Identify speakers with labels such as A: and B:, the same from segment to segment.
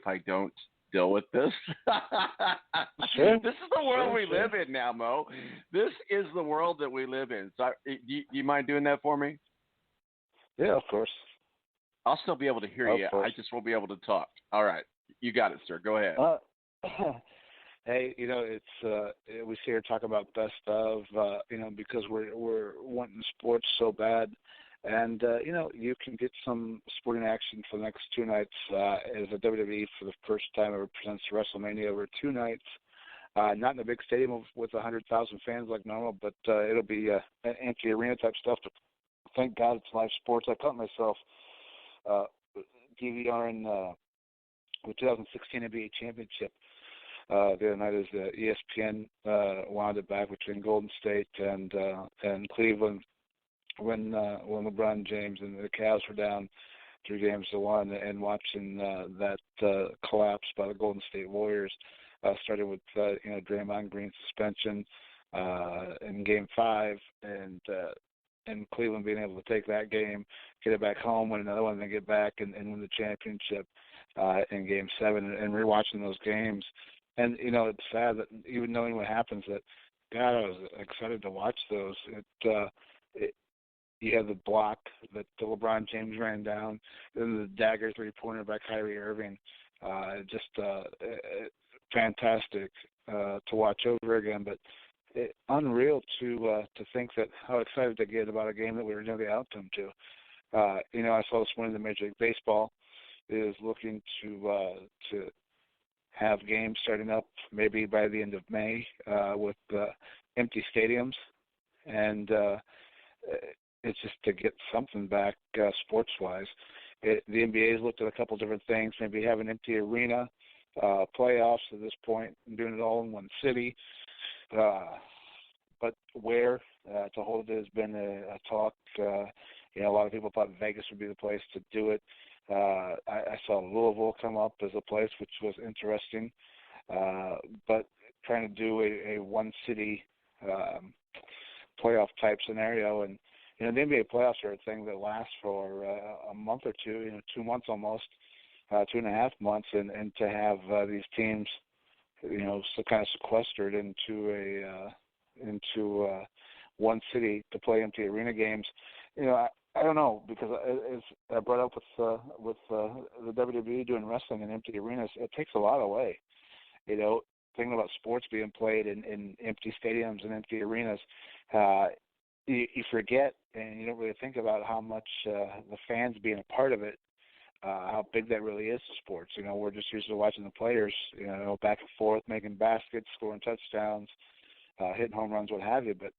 A: I don't deal with this.
B: Sure.
A: This is the world we live in now, Mo. This is the world that we live in. So, do you mind doing that for me?
B: Yeah, of course.
A: I'll still be able to hear you. I just won't be able to talk. All right. You got it, sir. Go ahead.
B: Hey, it's we sit here talk about best of, because we're wanting sports so bad, and you can get some sporting action for the next two nights as a WWE for the first time ever presents WrestleMania over two nights. Not in a big stadium with 100,000 fans like normal, but it'll be an empty arena type stuff. Thank God it's live sports. I caught myself DVRing the 2016 NBA Championship the other night as ESPN wound it back between Golden State and Cleveland when LeBron James and the Cavs were down 3-1, and watching that collapse by the Golden State Warriors. Started with Draymond Green's suspension in Game 5, and Cleveland being able to take that game, get it back home, win another one, and then get back and win the championship in Game 7, and rewatching those games. And it's sad that even knowing what happens, that God, I was excited to watch those. You had the block that LeBron James ran down, then the dagger three-pointer by Kyrie Irving. Just fantastic to watch over again, but unreal to think that how excited to get about a game that we were nearly outcome to. I saw this morning the Major League Baseball is looking to have games starting up maybe by the end of May with empty stadiums, and it's just to get something back sports-wise. The NBA has looked at a couple different things, maybe have an empty arena, playoffs at this point, and doing it all in one city. But where to hold it has been a talk. A lot of people thought Vegas would be the place to do it. I saw Louisville come up as a place, which was interesting. But trying to do a one-city playoff type scenario, and the NBA playoffs are a thing that lasts for a month or two, 2 months almost, 2.5 months, and to have these teams, so kind of sequestered into one city to play empty arena games. I don't know, because as I brought up with the WWE doing wrestling in empty arenas, it takes a lot away. Thinking about sports being played in empty stadiums and empty arenas, you forget, and you don't really think about how much the fans being a part of it, how big that really is to sports. We're just used to watching the players, back and forth, making baskets, scoring touchdowns, hitting home runs, what have you. But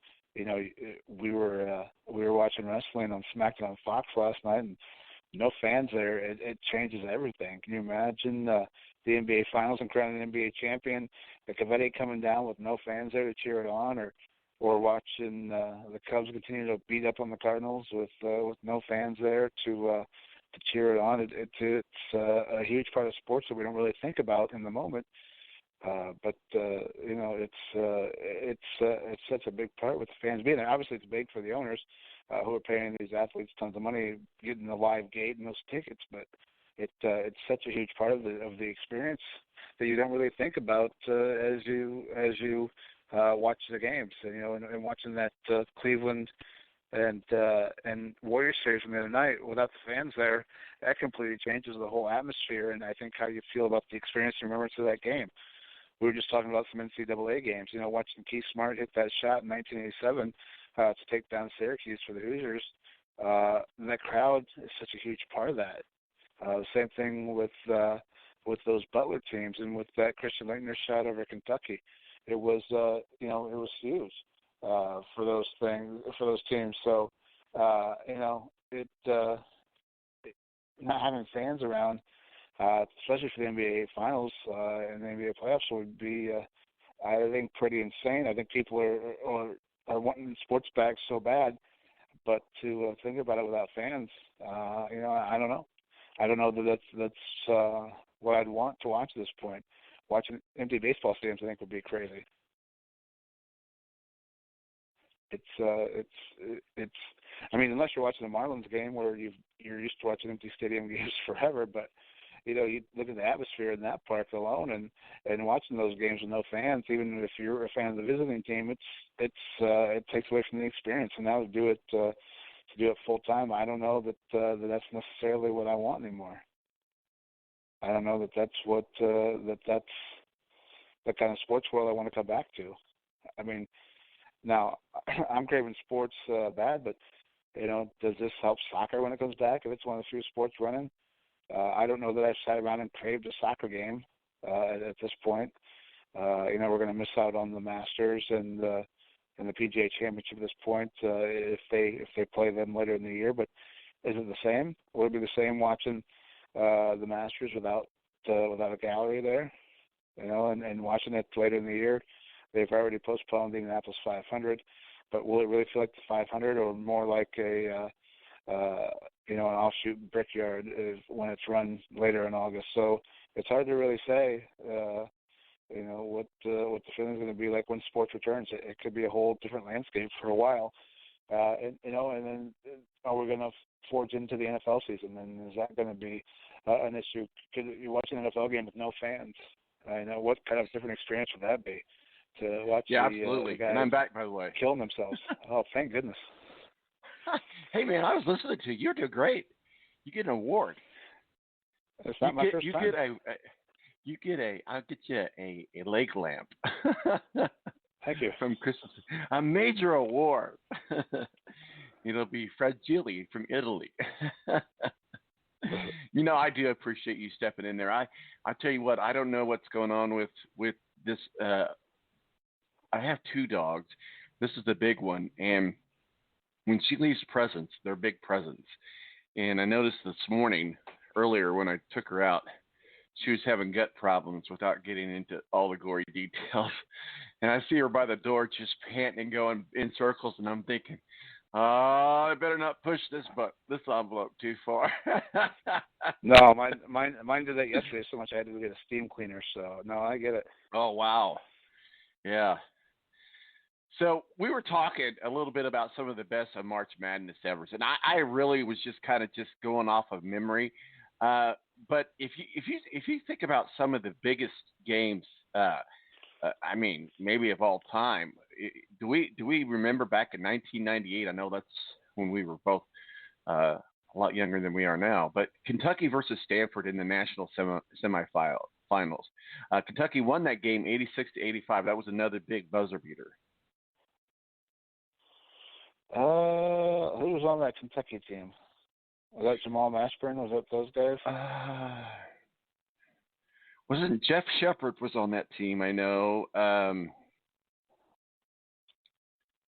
B: we were watching wrestling on SmackDown on Fox last night, and no fans there. It changes everything. Can you imagine the NBA Finals and crowning an NBA champion, the Cavite coming down with no fans there to cheer it on, or watching the Cubs continue to beat up on the Cardinals with no fans there to cheer it on? It's a huge part of sports that we don't really think about in the moment. But it's such a big part with the fans being there. Obviously, it's big for the owners who are paying these athletes tons of money, getting the live gate and those tickets. But it's such a huge part of the experience that you don't really think about as you watch the games. And watching that Cleveland and Warriors series from the other night without the fans there, that completely changes the whole atmosphere, and I think how you feel about the experience and remembrance of that game. We were just talking about some NCAA games. Watching Keith Smart hit that shot in 1987 to take down Syracuse for the Hoosiers. And that crowd is such a huge part of that. The same thing with those Butler teams and with that Christian Laettner shot over Kentucky. It was it was huge for those teams. So not having fans around, especially for the NBA Finals and the NBA playoffs, would be, I think, pretty insane. I think people are wanting sports back so bad, but to think about it without fans, I don't know. I don't know that that's what I'd want to watch at this point. Watching empty baseball stadiums, I think, would be crazy. It's. I mean, unless you're watching a Marlins game where you're used to watching empty stadium games forever, but you look at the atmosphere in that park alone, and watching those games with no fans, even if you're a fan of the visiting team, it takes away from the experience. And now to do it full time, I don't know that that's necessarily what I want anymore. I don't know that that's what that's the kind of sports world I want to come back to. I mean, now I'm craving sports bad, but does this help soccer when it comes back? If it's one of the few sports running, I don't know that I've sat around and craved a soccer game at this point. We're going to miss out on the Masters and the PGA Championship at this point if they play them later in the year. But is it the same? Will it be the same watching the Masters without a gallery there? And watching it later in the year? They've already postponed the Indianapolis 500, but will it really feel like the 500 or more like an offshoot Brickyard when it's run later in August? So it's hard to really say, what the feeling's going to be like when sports returns. It could be a whole different landscape for a while, and then are we going to forge into the NFL season? And is that going to be an issue? Could you watch an NFL game with no fans? What kind of different experience would that be? To watch
A: absolutely.
B: The guys
A: and I'm back, by the way.
B: Killing themselves. Oh, thank goodness.
A: Hey, man, I was listening to you. You're doing great. You get an award.
B: It's not my first time.
A: I'll get you a leg lamp.
B: Thank you.
A: From Christmas. A major award. It'll be fragile from Italy. I do appreciate you stepping in there. I tell you what, I don't know what's going on with this. I have 2 dogs. This is the big one, and when she leaves presents, they're big presents. And I noticed this morning, earlier when I took her out, she was having gut problems without getting into all the gory details. And I see her by the door just panting and going in circles, and I'm thinking, I better not push this envelope too far.
B: No, mine did that yesterday so much I had to go get a steam cleaner. So, no, I get it.
A: Oh, wow. Yeah. So we were talking a little bit about some of the best of March Madness ever, and I really was just kind of just going off of memory. But if you think about some of the biggest games, I mean, maybe of all time, do we remember back in 1998? I know that's when we were both a lot younger than we are now. But Kentucky versus Stanford in the national semifinals. Kentucky won that game 86-85. That was another big buzzer beater.
B: Who was on that Kentucky team? Was that Jamal Mashburn? Was that those guys?
A: Wasn't Jeff Shepard was on that team? I know.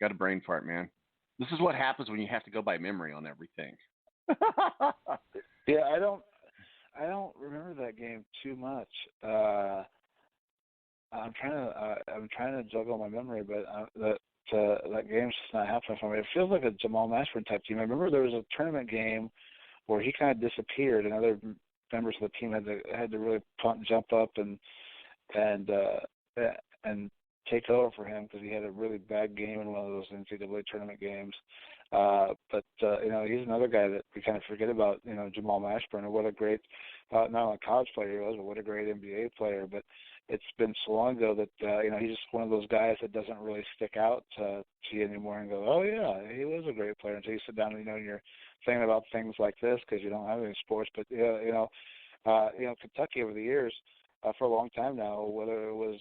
A: Got a brain fart, man. This is what happens when you have to go by memory on everything.
B: Yeah, I don't remember that game too much. I'm trying to juggle my memory, but that game's just not happening for me. It feels like a Jamal Mashburn type team. I remember there was a tournament game where he kind of disappeared, and other members of the team had to really jump up and take over for him because he had a really bad game in one of those NCAA tournament games. But he's another guy that we kind of forget about. Jamal Mashburn, and what a great not only college player he was, but what a great NBA player. But it's been so long ago that he's just one of those guys that doesn't really stick out to you anymore and go, oh yeah, he was a great player until you sit down and you're thinking about things like this because you don't have any sports. But Kentucky over the years. For a long time now, whether it was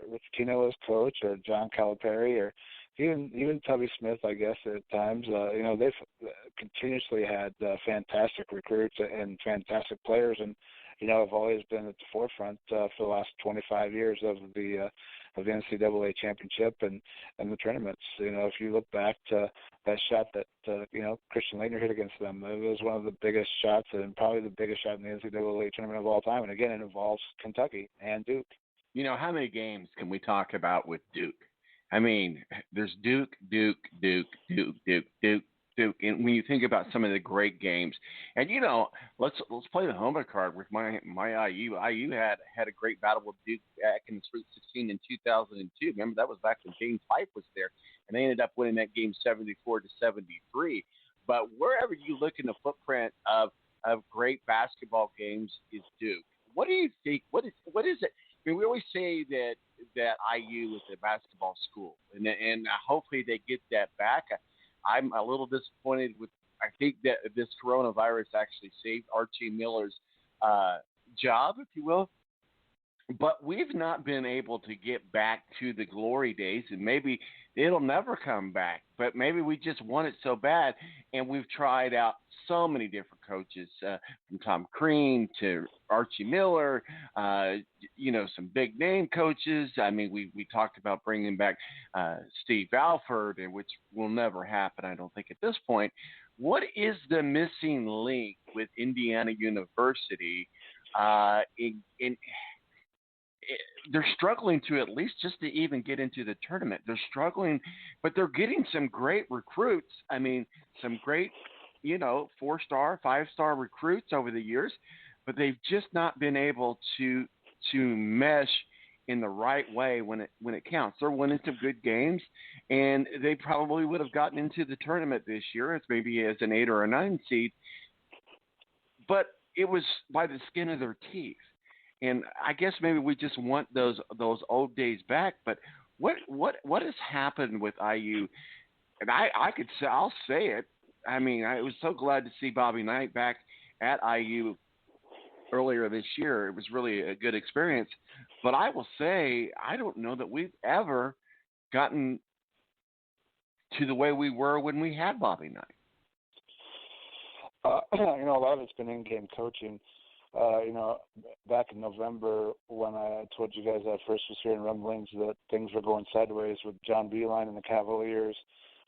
B: Rich Pitino as coach or John Calipari or even Tubby Smith, I guess at times, they've continuously had fantastic recruits and fantastic players, and have always been at the forefront for the last 25 years of the NCAA championship and the tournaments. If you look back to that shot that Christian Laettner hit against them, it was one of the biggest shots and probably the biggest shot in the NCAA tournament of all time. And again, it involves Kentucky and Duke.
A: How many games can we talk about with Duke? I mean, there's Duke. And when you think about some of the great games, and let's play the homer card with my IU. IU had a great battle with Duke back in the Sweet 16 in 2002. Remember, that was back when James Pipe was there, and they ended up winning that game 74-73. But wherever you look in the footprint of of great basketball games is Duke. What do you think? What is it? I mean, we always say that IU is a basketball school, and hopefully they get that back. I'm a little disappointed with. I think that this coronavirus actually saved Archie Miller's job, if you will. But we've not been able to get back to the glory days, and maybe it'll never come back. But maybe we just want it so bad, and we've tried out so many different coaches, from Tom Crean to Archie Miller, some big name coaches. I mean, we talked about bringing back Steve Alford, which will never happen, I don't think, at this point. What is the missing link with Indiana University in they're struggling to at least just to even get into the tournament. They're struggling, but they're getting some great recruits. I mean, some great, 4-star, 5-star recruits over the years, but they've just not been able to mesh in the right way when it counts. They're winning some good games, and they probably would have gotten into the tournament this year as maybe as an 8 or a 9 seed, but it was by the skin of their teeth. And I guess maybe we just want those old days back. But what has happened with IU? And I'll say it. I mean, I was so glad to see Bobby Knight back at IU earlier this year. It was really a good experience. But I will say I don't know that we've ever gotten to the way we were when we had Bobby Knight.
B: A lot of it's been in-game coaching. Back in November when I told you guys I first was hearing rumblings that things were going sideways with John Beeline and the Cavaliers,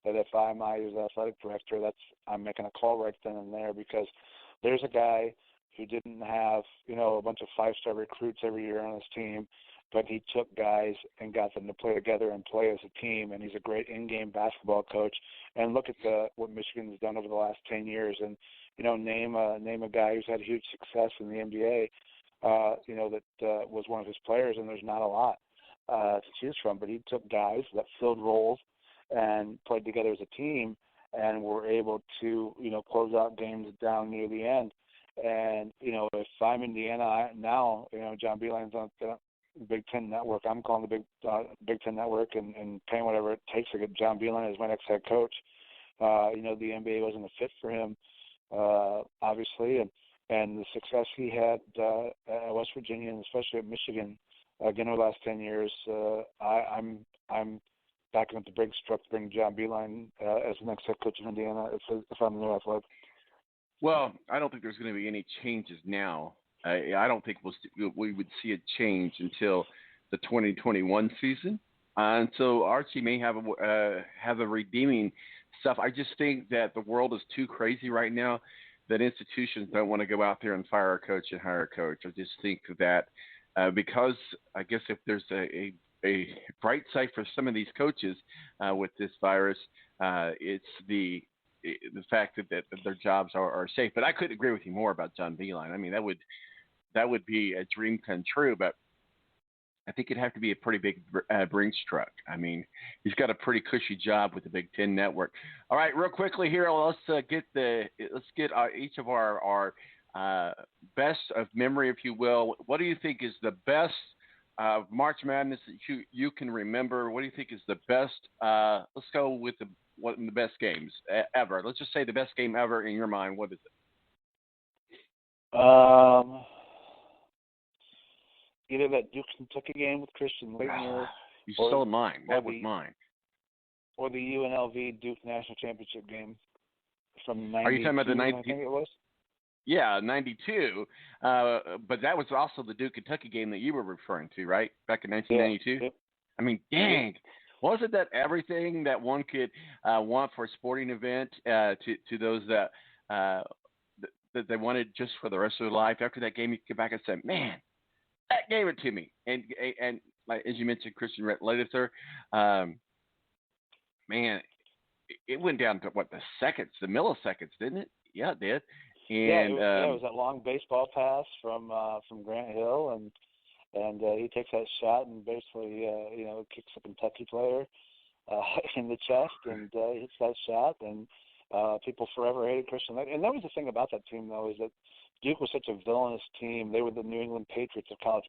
B: that if I'm IU's athletic director, I'm making a call right then and there, because there's a guy who didn't have, a bunch of 5-star recruits every year on his team, but he took guys and got them to play together and play as a team, and he's a great in-game basketball coach. And look at what Michigan's done over the last 10 years, and name a guy who's had huge success in the NBA, that was one of his players, and there's not a lot to choose from. But he took guys that filled roles and played together as a team, and were able to, close out games down near the end. And, if I'm Indiana now, John Beeline's on the Big Ten Network. I'm calling the Big Ten Network and paying whatever it takes to get John Beilein as my next head coach. The NBA wasn't a fit for him, obviously, and the success he had at West Virginia and especially at Michigan, again, over the last 10 years, I'm backing up the big truck to bring John Beilein as the next head coach of Indiana if I'm the new athletic.
A: Well, I don't think there's going to be any changes now. I don't think we would see a change until the 2021 season. And so Archie may have a redeeming stuff. I just think that the world is too crazy right now that institutions don't want to go out there and fire a coach and hire a coach. I just think that because I guess if there's a bright side for some of these coaches with this virus, it's the fact that their jobs are safe. But I couldn't agree with you more about John Beilein. I mean, that would be a dream come true, but I think it'd have to be a pretty big Brinks truck. I mean, he's got a pretty cushy job with the Big Ten Network. All right, real quickly here, let's get each of our best of memory, if you will. What do you think is the best March Madness that you can remember? What do you think is the best? Let's go with the best games ever. Let's just say the best game ever in your mind. What is it?
B: Either that Duke Kentucky game with Christian Laettner.
A: You stole mine. That was mine.
B: Or the UNLV Duke National Championship game from 92.
A: Are you talking about the 92?
B: I think it was.
A: Yeah, 92. But that was also the Duke Kentucky game that you were referring to, right? Back in 1992?
B: Yeah.
A: I mean, dang. Wasn't that everything that one could want for a sporting event to those that they wanted just for the rest of their life? After that game, you could go back and say, man, that gave it to me. And like, as you mentioned, Christian Laettner, man, it went down to the milliseconds, didn't it? Yeah, it did. And
B: it was that long baseball pass from Grant Hill, and he takes that shot and basically kicks a Kentucky player in the chest, and hits that shot, and People forever hated Christian. And that was the thing about that team, though, is that Duke was such a villainous team. They were the New England Patriots of college